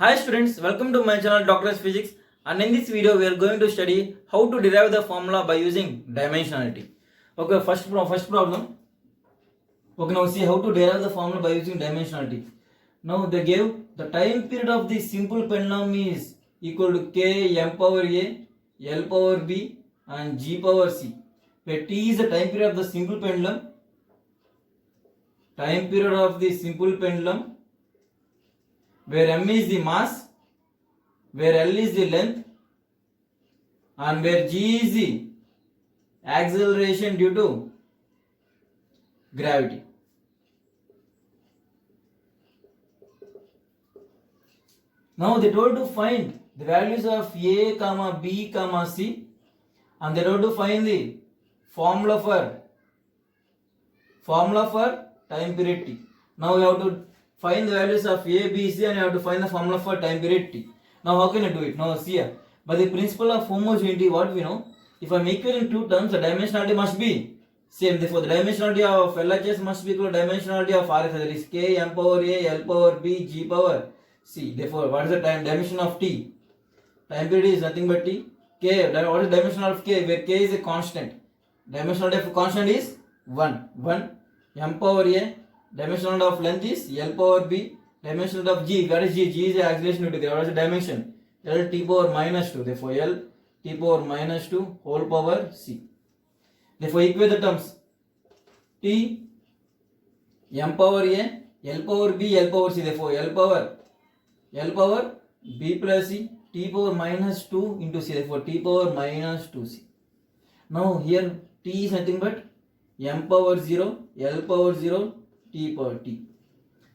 Hi students, welcome to my channel Doctor's Physics, and in this video we are going to study how to derive the formula by using dimensionality. Okay, first problem. Okay, now see how to derive the formula by using dimensionality. Now they gave the time period of the simple pendulum is equal to k m power a, l power b and g power c, where t is the time period of the simple pendulum, where m is the mass, where L is the length, and where G is the acceleration due to gravity. Now they told to find the values of A, B, C, and they told to find the formula for time period t. Now we have to find the values of A, B, C, and you have to find the formula for time period t. Now how can I do it? Now see here. By the principle of homogeneity, what we know, if I am equaling two terms, the dimensionality must be same. Therefore, the dimensionality of LHS must be equal to dimensionality of RHS. That is k m power a, l power b, g power c. Therefore, what is the dimension of t? Time period is nothing but t. K. What is the dimension of k? Where k is a constant. Dimensionality of constant is 1. M power a. Dimensionality of length is l power b. Dimensionality of g. What is g? G is the acceleration due to gravity. What is the dimension? L t power minus 2. Therefore, L t power minus 2 whole power c. Therefore, equate the terms. T m power a, l power b, l power c. Therefore, l power b plus c, t power minus 2 into c. Therefore, t power minus 2c. Now here t is nothing but m power 0, l power 0, t power t.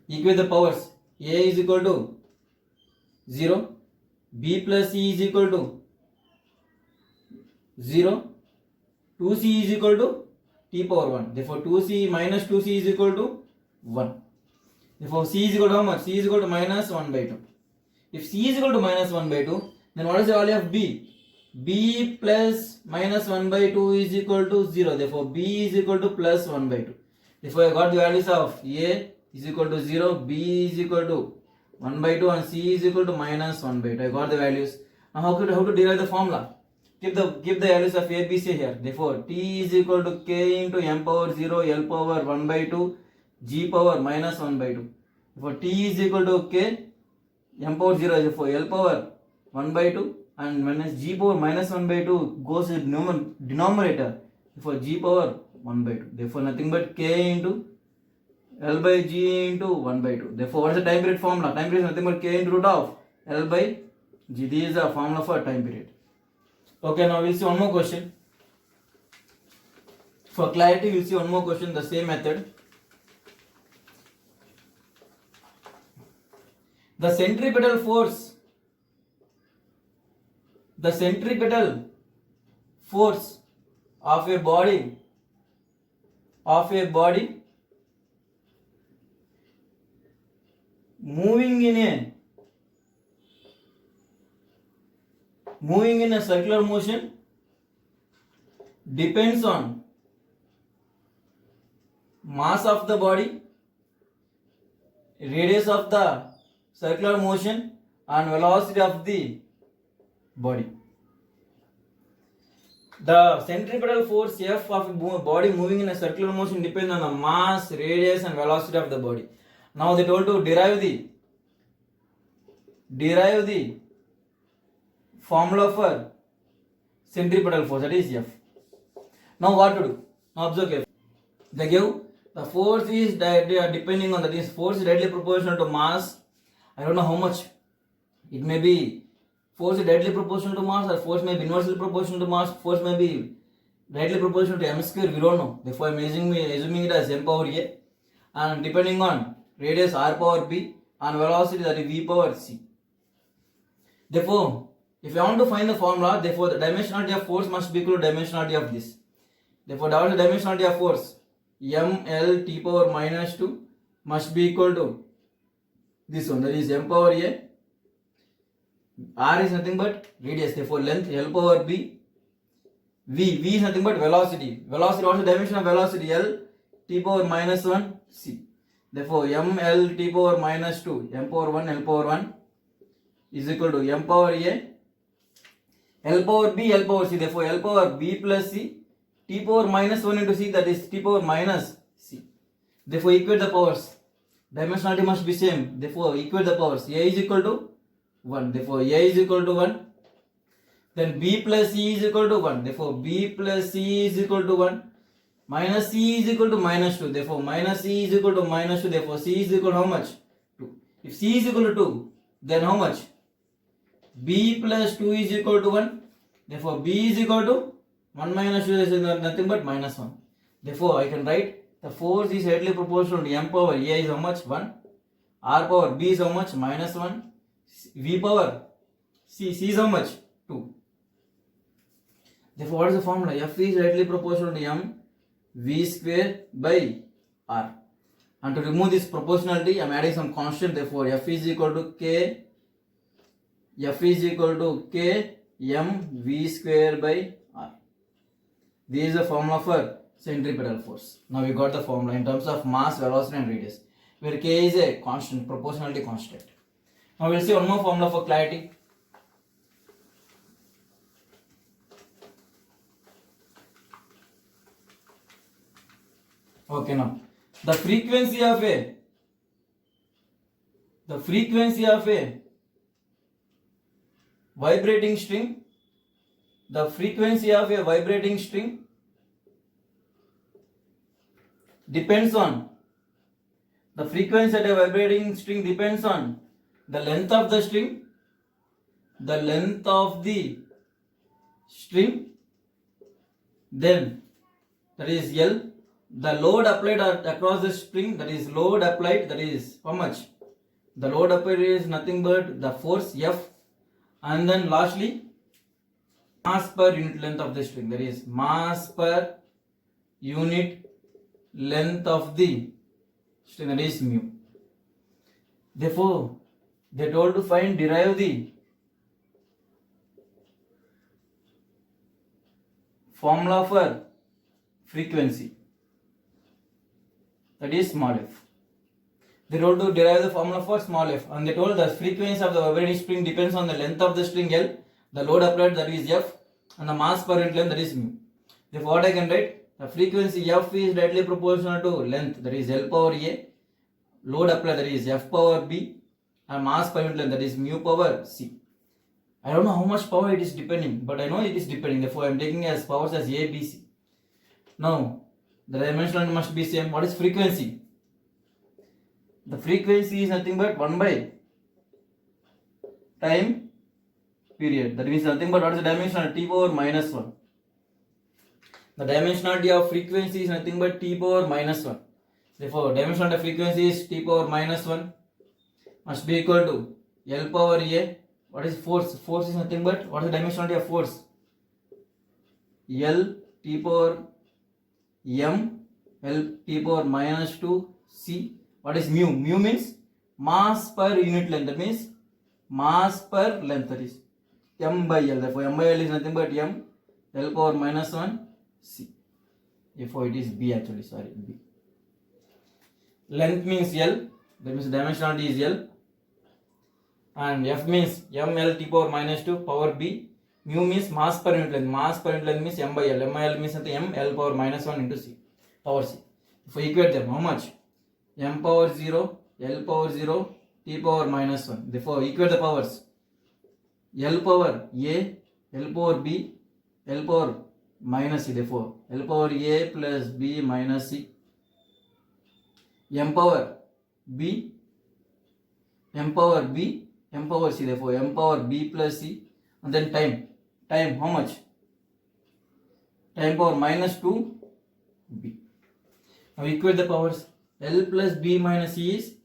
Equate the powers. A is equal to 0, b plus c is equal to 0, 2c is equal to t power 1. Therefore, 2c minus 2c is equal to 1. Therefore, c is equal to how much? C is equal to minus 1 by 2. If c is equal to minus 1 by 2, then what is the value of b? B plus minus 1 by 2 is equal to 0. Therefore, b is equal to plus 1 by 2. Therefore, I got the values of a is equal to 0, b is equal to 1 by 2 and c is equal to minus 1 by 2. I got the values. Now, how to derive the formula? Give the values of a, b, c here. Therefore, t is equal to k into m power 0, l power 1 by 2, g power minus 1 by 2. Therefore, t is equal to k, m power 0, therefore l power 1 by 2, and minus g power minus 1 by 2 goes in denominator. Therefore, g power 1 by 2. Therefore, nothing but k into L by G into 1 by 2. Therefore, what is the time period formula? Time period is nothing but k into root of L by G. This is the formula for time period. Okay, now we'll see one more question. For clarity, we'll see one more question, the same method. The centripetal force of a body moving in a circular motion depends on mass of the body, radius of the circular motion and velocity of the body. The centripetal force F of a body moving in a circular motion depends on the mass, radius and velocity of the body. Now they told to derive the formula for centripetal force, that is F. Now what to do? Now observe carefully. They give the force is depending on that is force is directly proportional to mass. I don't know how much. It may be force is directly proportional to mass, or force may be inversely proportional to mass. Force may be directly proportional to m square. We don't know. Therefore, I am assuming it as m power a, and depending on radius r power b and velocity that is v power c. Therefore, if I want to find the formula, therefore the dimensionality of force must be equal to dimensionality of this. Therefore, what is the dimensionality of force? M L t power minus 2 must be equal to this one, that is m power a. R is nothing but radius, therefore length L power b. V is nothing but velocity. What is the dimension of velocity? L t power minus 1 c. Therefore, m L t power minus 2, m power 1, L power 1 is equal to m power a, L power b, L power c. Therefore, L power b plus c, t power minus 1 into c, that is t power minus c. Therefore, equate the powers. Dimensionality must be same. Therefore, equate the powers. A is equal to 1. Therefore, A is equal to 1. Then b plus c is equal to 1. Therefore, b plus c is equal to 1. Minus c is equal to minus 2. Therefore, minus c is equal to minus 2. Therefore, c is equal to how much? 2. If c is equal to 2, then how much? B plus 2 is equal to 1. Therefore, b is equal to 1 minus 2 is nothing but minus 1. Therefore, I can write the force is directly proportional to m power a is how much? 1. R power b is how much? Minus 1. V power c is how much? 2. Therefore, what is the formula? F is directly proportional to m v square by r. And to remove this proportionality, I am adding some constant. Therefore, F is equal to k m v square by r. This is the formula for centripetal force. Now we got the formula in terms of mass, velocity and radius, where k is a constant, proportionality constant. Now we will see one more formula for clarity. Okay, now the frequency of a vibrating string, depends on the frequency at a vibrating string depends on the length of the string, then that is L, the load applied across the string, that is load applied, that is how much? The load applied is nothing but the force F, and then lastly mass per unit length of the string, that is mass per unit length of the string, that is mu. Therefore, they told to derive the formula for frequency, that is small f. They told to derive the formula for small f, and they told the frequency of the vibrating string depends on the length of the string L, the load applied, that is F, and the mass per unit length, that is mu. Therefore, what I can write? The frequency F is directly proportional to length, that is L power A, load applied, that is F power B, and mass per unit length, that is mu power C. I don't know how much power it is depending, but I know it is depending. Therefore, I am taking as powers as A, B, C. Now, the dimensionality must be same. What is frequency? The frequency is nothing but 1 by time period. That means nothing but what is the dimensionality? T power minus 1. The dimensionality of frequency is nothing but T power minus 1. Therefore, dimensionality of frequency is T power minus 1 must be equal to L power A. What is force? Force is nothing but what is the dimensionality of force? L T power m L T power minus 2 C. What is mu? Mu means mass per unit length. That means mass per length, that is m by L. Therefore, m by L is nothing but m L power minus 1 C. Therefore, it is B actually. Sorry, B. Length means L. That means dimensionality is L. And F means m L T power minus 2 power B. Mu means mass per unit length. Mass per unit length means m by L. M by L means something m L power minus 1 into C. Power C. If we equate them, how much? M power 0, L power 0, T power minus 1. Therefore, equate the powers. L power A, L power B, L power minus C. Therefore, L power A plus B minus C. M power B, M power B, M power C. Therefore, M power B plus C. And then time. Time, how much? Time power minus 2 B. Now equate the powers. L plus B minus C is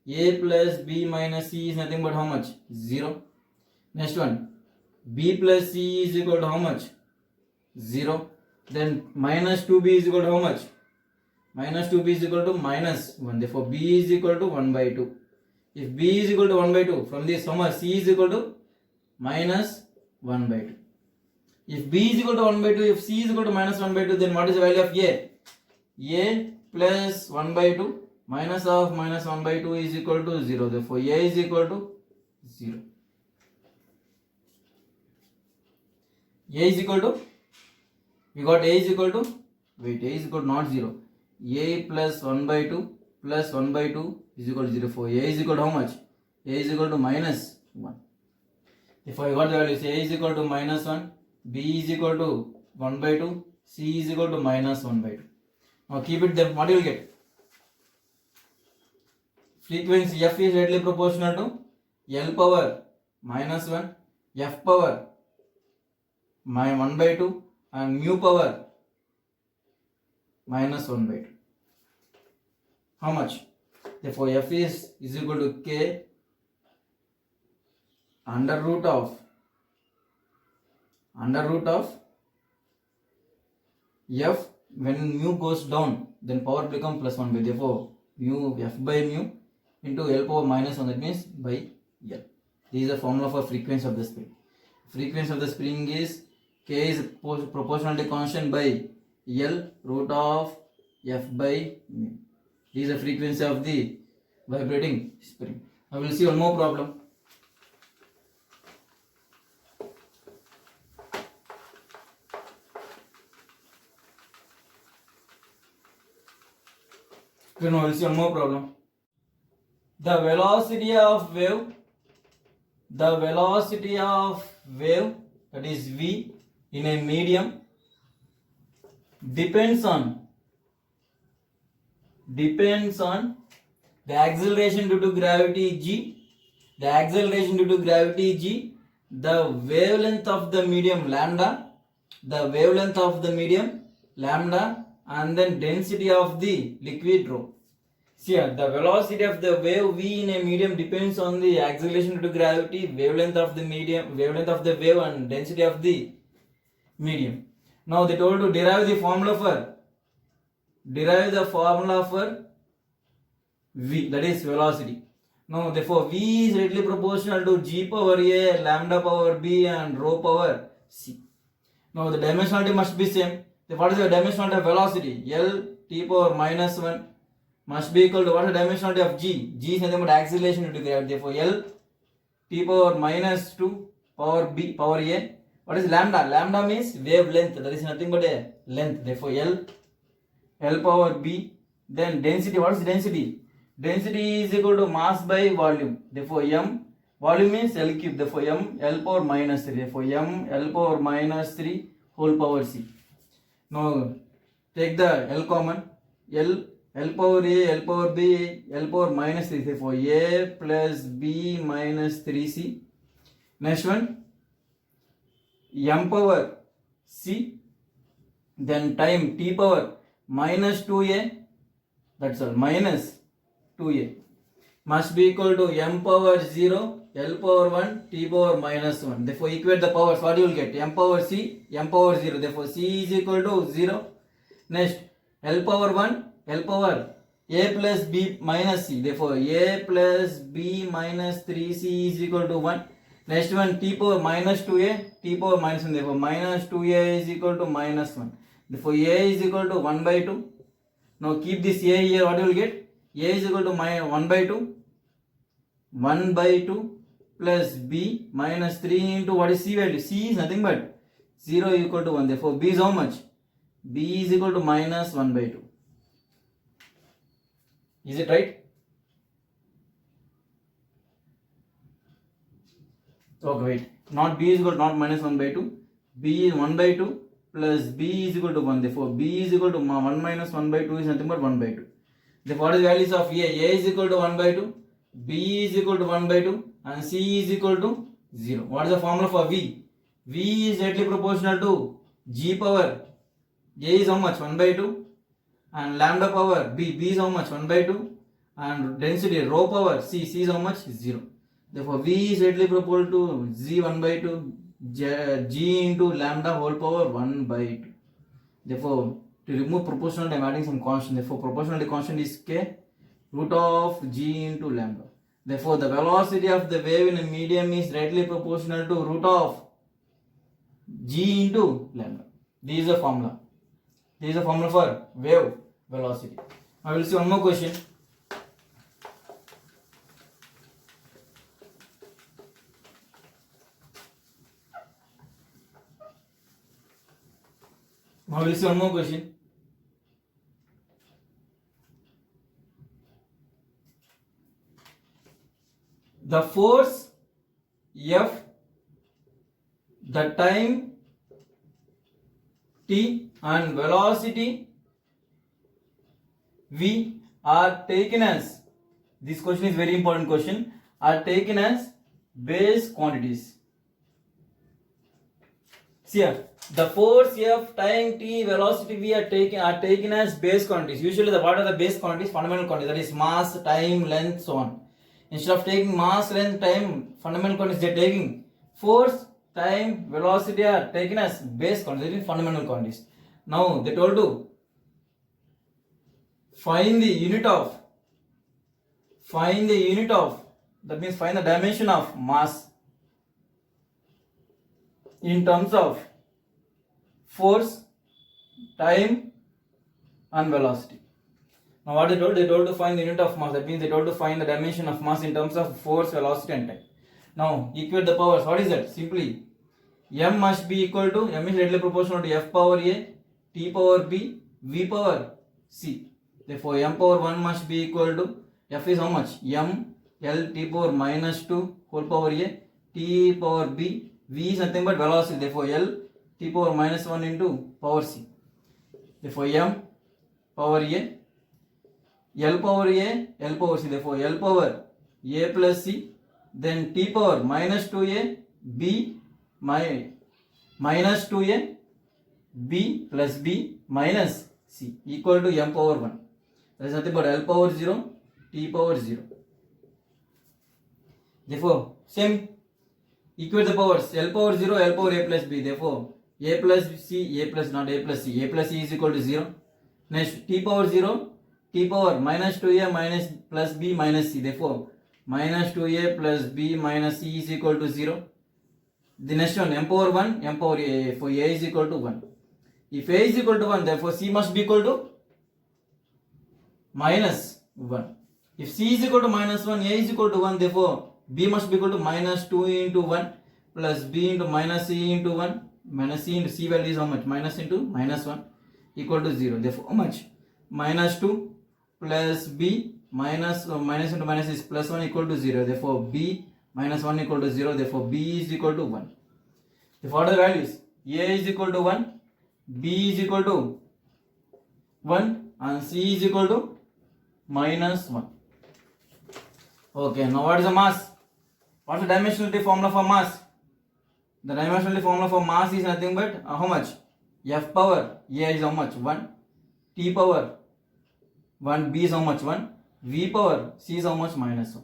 A plus B minus C is nothing but how much? 0. Next one. B plus C is equal to how much? 0. Then minus 2B is equal to how much? Minus 2B is equal to minus 1. Therefore, B is equal to 1 by 2. If B is equal to 1 by 2, from this how much? C is equal to minus 1 by 2. If B is equal to 1 by 2, if C is equal to minus 1 by 2, then what is the value of A? A plus 1 by 2 minus of minus 1 by 2 is equal to 0. Therefore, A is equal to 0. A is equal to, we got A is equal to, wait, A is equal to not 0. A plus 1 by 2 plus 1 by 2 is equal to 0. For A is equal to how much? A is equal to minus 1. If I got the values, A is equal to minus 1, B is equal to 1 by 2, C is equal to minus 1 by 2. Now keep it there. What you will get? Frequency F is directly proportional to L power minus 1, F power 1 by 2 and mu power minus 1 by 2. How much? Therefore F is equal to K under root of F. When mu goes down, then power become plus 1 by, therefore mu F by mu into L power minus 1, that means by L. This is the formula for frequency of the spring. Frequency of the spring is K is proportionality constant by L root of F by mu. This is the frequency of the vibrating spring. Now we will see one more problem. Okay, now we will see one more problem. The velocity of wave, that is V, in a medium depends on the acceleration due to gravity G, the wavelength of the medium lambda, and then density of the liquid rho. See here, the velocity of the wave V in a medium depends on the acceleration due to gravity, wavelength of the wave, and density of the medium. Now they told to derive the formula for V, that is velocity. Now therefore V is directly proportional to G power A, lambda power B, and rho power C. Now the dimensionality must be same. So what is the dimensionality of velocity? L t power minus 1 must be equal to what is the dimensionality of G? G is nothing but acceleration due to gravity. Therefore L t power minus 2 power B power A. What is lambda? Lambda means wavelength. That is nothing but a length. Therefore L power B. Then density. What is density? Density is equal to mass by volume. Therefore M. Volume means L cube. Therefore M L power minus 3. Therefore M L power minus 3 whole power C. Now take the L common. L power A, L power B, L power minus 3. Therefore A plus B minus 3C. Next one, M power C. Then time T power minus 2A. That's all. Minus 2A must be equal to M power 0, L power 1, T power minus 1. Therefore equate the powers. What you will get? M power C, M power 0. Therefore C is equal to 0. Next L power 1, L power A plus B minus C. Therefore A plus B minus 3C is equal to 1. Next one, T power minus 2A, T power minus 1. Therefore minus 2A is equal to minus 1. Therefore A is equal to 1 by 2. Now keep this A here. What you will get? A is equal to 1 by 2. 1 by 2 plus B minus 3 into what is C value? C is nothing but 0 equal to 1. Therefore B is how much? B is equal to minus 1 by 2. Is it right? Okay, wait. Not B is equal to not minus 1 by 2. B is 1 by 2 plus B is equal to 1. Therefore B is equal to 1 minus 1 by 2 is nothing but 1 by 2. Therefore what is the values of A? A is equal to 1 by 2. B is equal to 1 by 2. And C is equal to 0. What is the formula for V? V is directly proportional to G power. A is how much? 1 by 2. And lambda power B. B is how much? 1 by 2. And density rho power C. C is how much? 0. Therefore V is directly proportional to G 1 by 2. G into lambda whole power 1 by 2. Therefore to remove proportionality I am adding some constant. Therefore proportionality constant is K root of G into lambda. Therefore the velocity of the wave in a medium is directly proportional to root of G into lambda. This is the formula. This is the formula for wave velocity. I will see one more question. Now we'll see one more question. The force F, the time t and velocity v are taken as, this question is very important question, are taken as base quantities. See here, the force F, time t, velocity v are taken as base quantities. Usually what are the base quantities? Fundamental quantities, that is mass, time, length, so on. Instead of taking mass, length, time, fundamental quantities, they are taking force, time, velocity are taken as base quantities, fundamental quantities. Now they told to find the unit of, that means find the dimension of mass in terms of force, time and velocity. Now what they told? They told to find the unit of mass, that means they told to find the dimension of mass in terms of force, velocity and time. Now equate the powers. What is that? Simply m must be equal to, m is directly proportional to f power a, t power b, v power c. Therefore m power 1 must be equal to, f is how much? M L t power minus 2 whole power a, t power b, v is nothing but velocity, therefore L t power minus 1 into power c. Therefore m power a, L power a, L power c, therefore L power a plus c, then t power minus 2a b minus 2a b plus b minus c equal to m power 1. That is nothing but L power 0, t power 0. Therefore same, equate the powers, L power 0, L power a plus b, therefore a plus c, a plus not a plus c, a plus c is equal to 0. Next t power 0, t power minus 2a minus plus b minus c, therefore minus 2a plus b minus c is equal to 0. The next one, m power 1, m power a, for a is equal to 1. If a is equal to 1, therefore c must be equal to minus 1. If c is equal to minus 1, a is equal to 1, therefore b must be equal to minus 2 into 1 plus b into minus c into 1, minus c into c value is how much? Minus into minus 1 equal to 0. Therefore how much? Minus 2 plus b minus minus into minus is plus 1 equal to 0. Therefore b minus 1 equal to 0. Therefore b is equal to 1. Therefore what are the values? A is equal to 1, b is equal to 1 and c is equal to minus 1. Okay, now what is the mass? What is the dimensionality formula for mass? The dimensionality formula for mass is nothing but how much? F power a is how much? 1, t power 1, b is how much? 1, v power c is how much? Minus 1.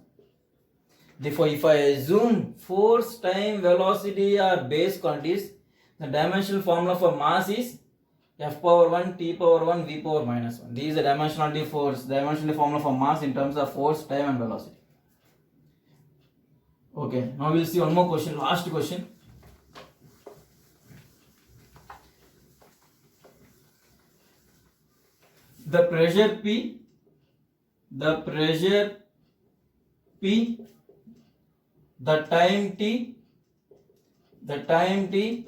Therefore if I assume force, time, velocity are base quantities, the dimensional formula for mass is f power 1, t power 1, v power minus 1. This is the dimensionality formula for mass in terms of force, time and velocity. Okay, now we'll see one more question, last question. The pressure P, the time t,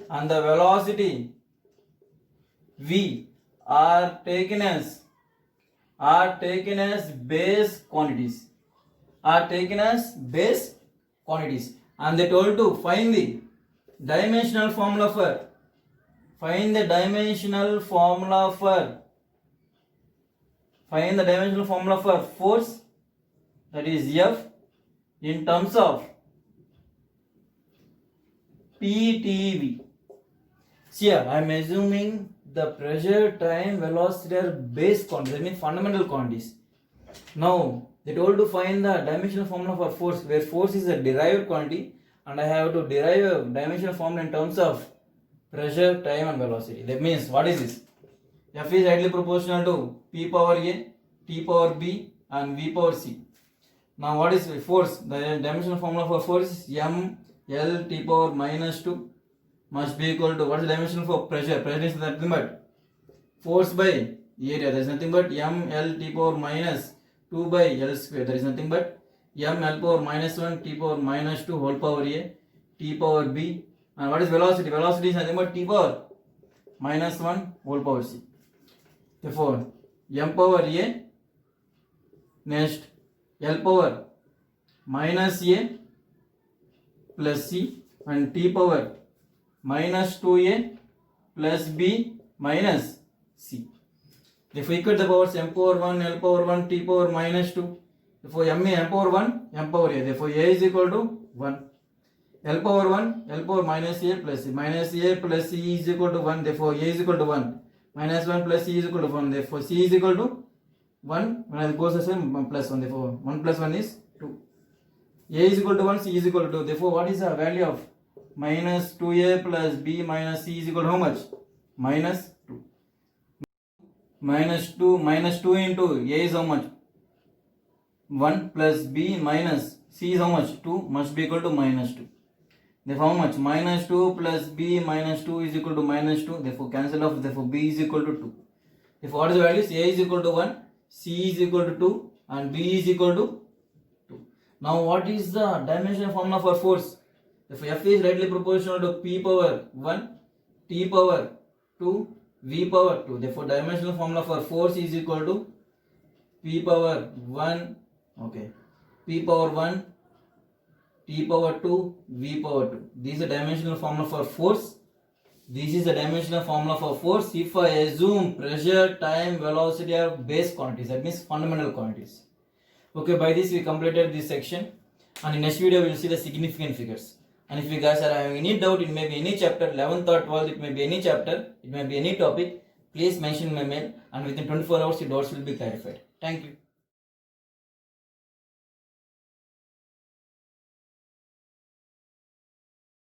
and the velocity v are taken as base quantities. And they told to find the dimensional formula for force, that is F, in terms of PTV. See here, I am assuming the pressure, time, velocity are base quantities, that means fundamental quantities. Now they told to find the dimensional formula for force, where force is a derived quantity and I have to derive a dimensional formula in terms of pressure, time and velocity. That means what is this? F is directly proportional to P power A, T power B and V power C. Now what is force? The dimensional formula for force is M L T power minus 2 must be equal to, what is the dimension for pressure? Pressure is nothing but force by area, there is nothing but M L T power minus 2 by L square, there is nothing but M L power minus 1 T power minus 2 whole power A, T power B. And what is velocity? Velocity is nothing but T power minus 1 whole power c. Therefore, m power a, next L power minus a plus c, and t power minus 2a plus b minus c. Therefore, equate the powers m power 1, L power 1, t power minus 2. Therefore, m power 1, m power a. Therefore, a is equal to 1. L power 1, L power minus a plus c. Minus a plus c is equal to 1. Therefore, a is equal to 1. Minus 1 plus c is equal to 1. Therefore, c is equal to 1. When it goes as 1 plus 1. Therefore, 1 plus 1 is 2. A is equal to 1, c is equal to 2. Therefore, what is the value of minus 2a plus b minus c is equal to how much? Minus 2. Minus 2 into a is how much? 1 plus b minus c is how much? 2 must be equal to minus 2. Therefore, how much? Minus 2 plus b minus 2 is equal to minus 2. Therefore, cancel off. Therefore, b is equal to 2. Therefore, what is the values? A is equal to 1, c is equal to 2, and b is equal to 2. Now, what is the dimensional formula for force? If F is rightly proportional to P power 1, T power 2, V power 2. Therefore, dimensional formula for force is equal to P power 1, P power 1, T power 2, V power 2. This is the dimensional formula for force. This is the dimensional formula for force if I assume pressure, time, velocity are base quantities, that means fundamental quantities. Okay, by this we completed this section, and in next video we will see the significant figures. And if you guys are having any doubt, it may be any chapter, 11th or 12th, it may be any chapter, it may be any topic, please mention my mail, and within 24 hours your doubts will be clarified. Thank you.